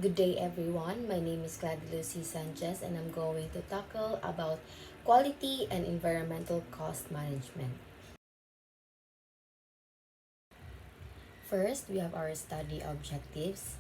Good day everyone, my name is Lucy Sanchez and I'm going to tackle about quality and environmental cost management. First, we have our study objectives.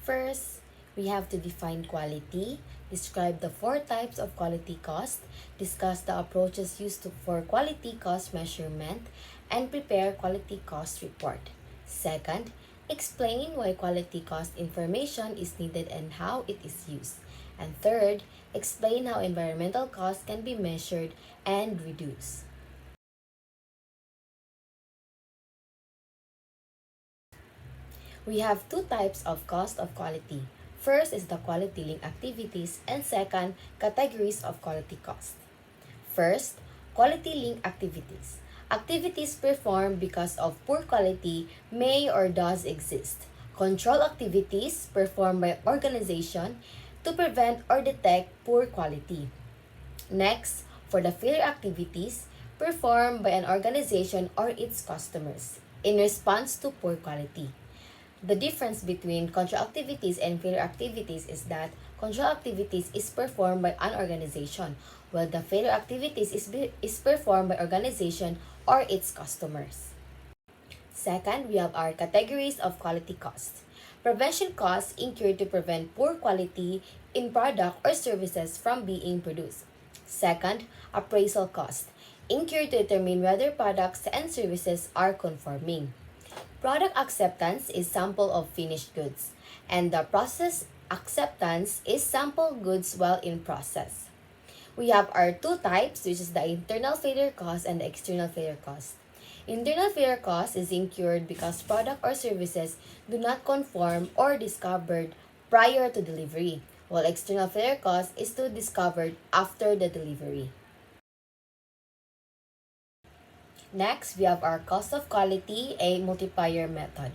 First, we have to define quality, describe the four types of quality cost, discuss the approaches for quality cost measurement, and prepare quality cost report. Second, explain why quality cost information is needed and how it is used. And third, explain how environmental costs can be measured and reduced. We have two types of cost of quality. First is the quality link activities and second, categories of quality cost. First, quality link activities. Activities performed because of poor quality may or does exist. Control activities performed by organization to prevent or detect poor quality. Next, for the failure activities performed by an organization or its customers in response to poor quality. The difference between control activities and failure activities is that control activities is performed by an organization, while the failure activities is performed by organization or its customers. Second, we have our categories of quality costs. Prevention costs incurred to prevent poor quality in product or services from being produced. Second, appraisal cost incurred to determine whether products and services are conforming. Product acceptance is sample of finished goods, and the process acceptance is sample goods while in process. We have our two types, which is the internal failure cost and the external failure cost. Internal failure cost is incurred because product or services do not conform or discovered prior to delivery, while external failure cost is to discovered after the delivery. Next, we have our cost of quality, a multiplier method.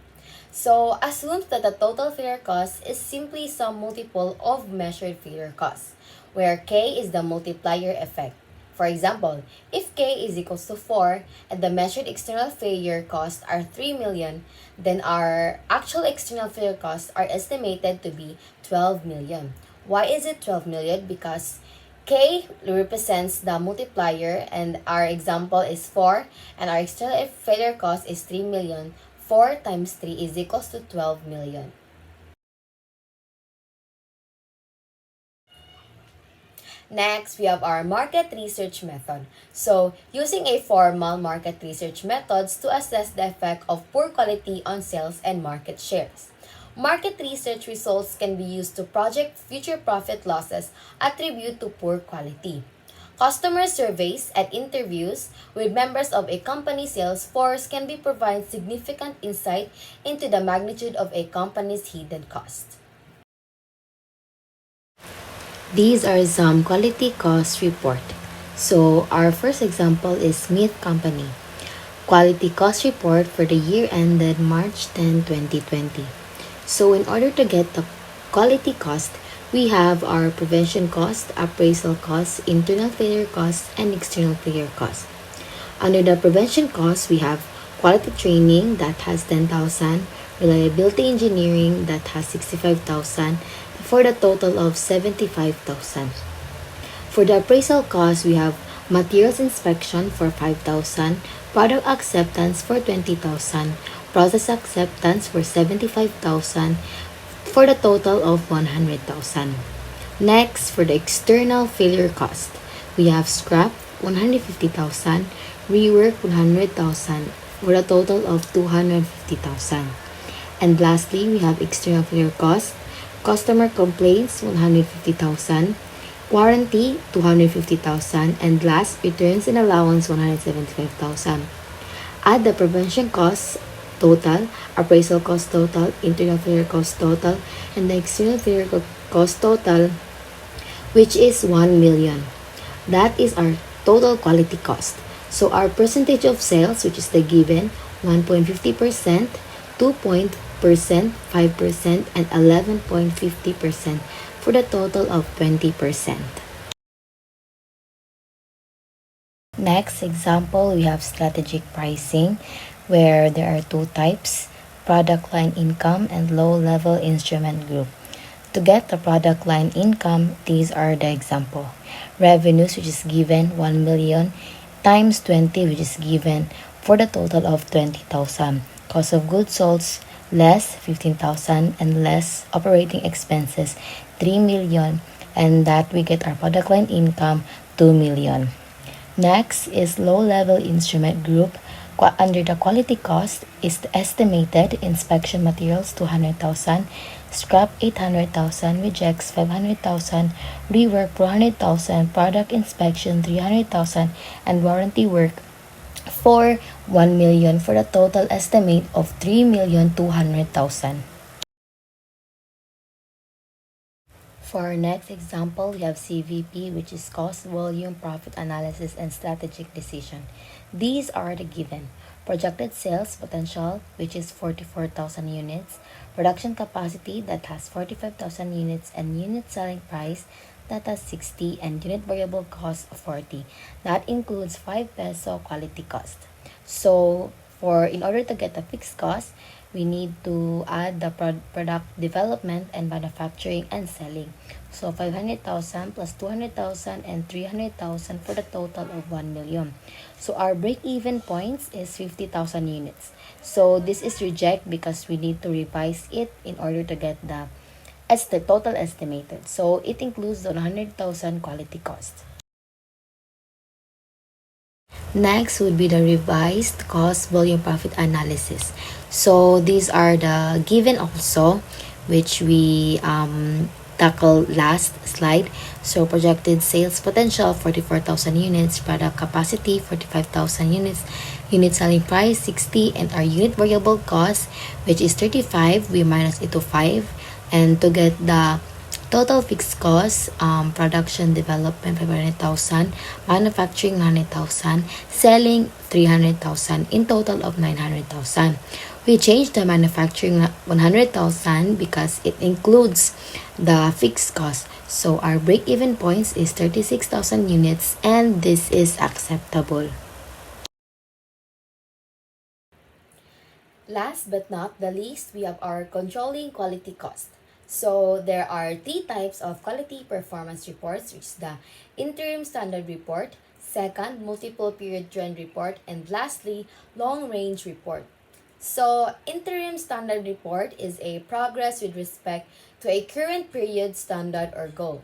So, assume that the total failure cost is simply some multiple of measured failure costs, where K is the multiplier effect. For example, if K is equals to 4 and the measured external failure costs are 3 million, then our actual external failure costs are estimated to be 12 million. Why is it 12 million? Because K represents the multiplier and our example is 4 and our external failure cost is 3 million. 4 times 3 is equals to 12 million. Next, we have our market research method. So, using a formal market research methods to assess the effect of poor quality on sales and market shares. Market research results can be used to project future profit losses attributed to poor quality. Customer surveys and interviews with members of a company sales force can be provide significant insight into the magnitude of a company's hidden cost. These are some quality cost report. So our first example is Smith Company. Quality cost report for the year ended March 10, 2020. So in order to get the quality cost, we have our prevention cost, appraisal cost, internal failure cost, and external failure cost. Under the prevention cost, we have quality training that has 10,000, reliability engineering that has 65,000, for the total of 75,000. For the appraisal cost, we have materials inspection for 5,000, product acceptance for 20,000, process acceptance for 75,000, for the total of 100,000. Next, for the external failure cost, we have scrap 150,000, rework 100,000, for a total of 250,000. And lastly, we have external failure cost, customer complaints 150,000, warranty 250,000, and last, returns and allowance 175,000. Add the prevention costs total, appraisal cost total, internal failure cost total, and the external failure cost total, which is 1 million. That is our total quality cost. So our percentage of sales, which is the given, 1.50%, 2%, 5%, and 11.50% for the total of 20%. Next example, we have strategic pricing, where there are two types, product line income and low-level instrument group. To get the product line income, these are the example. Revenues, which is given 1 million, times 20, which is given for the total of 20,000. Cost of goods sold, less 15,000, and less operating expenses 3 million, and that we get our product line income 2 million. Next is low-level instrument group. Under the quality cost is the estimated inspection materials 200,000, scrap 800,000, rejects 500,000, rework 400,000, product inspection 300,000, and warranty work for 1 million, for the total estimate of 3,200,000. For our next example, we have CVP, which is cost, volume, profit analysis, and strategic decision. These are the given. Projected sales potential, which is 44,000 units. Production capacity, that has 45,000 units. And unit selling price, that has 60. And unit variable cost, 40. That includes 5 peso quality cost. So, in order to get the fixed cost, we need to add the product development and manufacturing and selling. So 500,000 plus 200,000 and 300,000 for the total of 1 million. So our break-even points is 50,000 units. So this is reject because we need to revise it in order to get the total estimated. So it includes the 100,000 quality cost. Next would be the revised cost volume profit analysis. So these are the given also, which we tackle last slide. So projected sales potential 44,000 units, product capacity 45,000 units, unit selling price 60, and our unit variable cost, which is 35, we minus it to 5, and to get the total fixed cost, production development 500,000, manufacturing 100,000, selling 300,000, in total of 900,000. We changed the manufacturing 100,000 because it includes the fixed cost. So our break-even points is 36,000 units, and this is acceptable. Last but not the least, we have our controlling quality cost. So there are 3 types of quality performance reports, which is the interim standard report, second, multiple period trend report, and lastly, long range report. So interim standard report is a progress with respect to a current period standard or goal.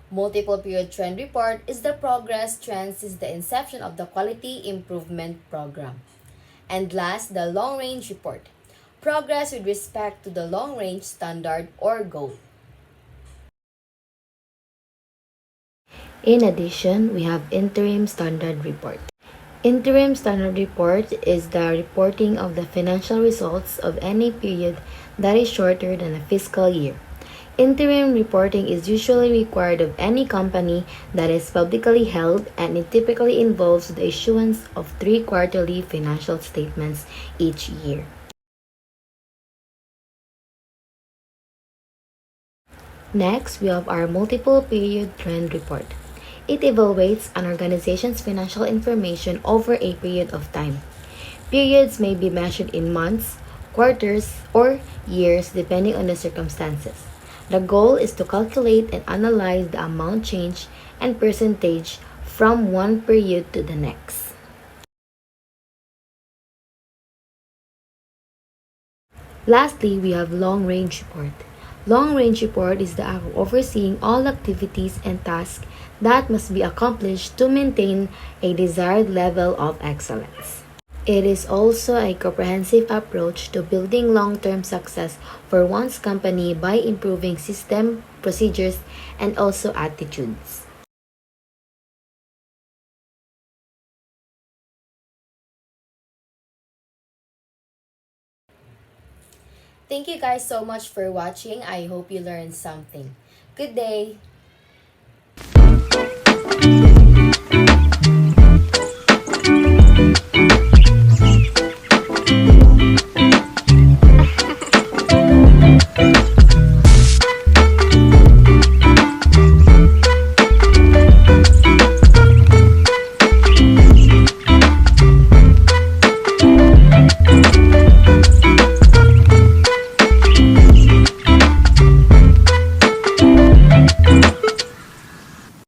Multiple period trend report is the progress trend since the inception of the quality improvement program. And last, the long-range report. Progress with respect to the long-range standard or goal. In addition, we have interim standard report. Interim standard report is the reporting of the financial results of any period that is shorter than a fiscal year. Interim reporting is usually required of any company that is publicly held, and it typically involves the issuance of 3 quarterly financial statements each year. Next, we have our multiple period trend report. It evaluates an organization's financial information over a period of time. Periods may be measured in months, quarters, or years depending on the circumstances. The goal is to calculate and analyze the amount change and percentage from one period to the next. Lastly, we have long-range report. Long-range report is the act of overseeing all activities and tasks that must be accomplished to maintain a desired level of excellence. It is also a comprehensive approach to building long-term success for one's company by improving system, procedures, and also attitudes. Thank you guys so much for watching. I hope you learned something. Good day!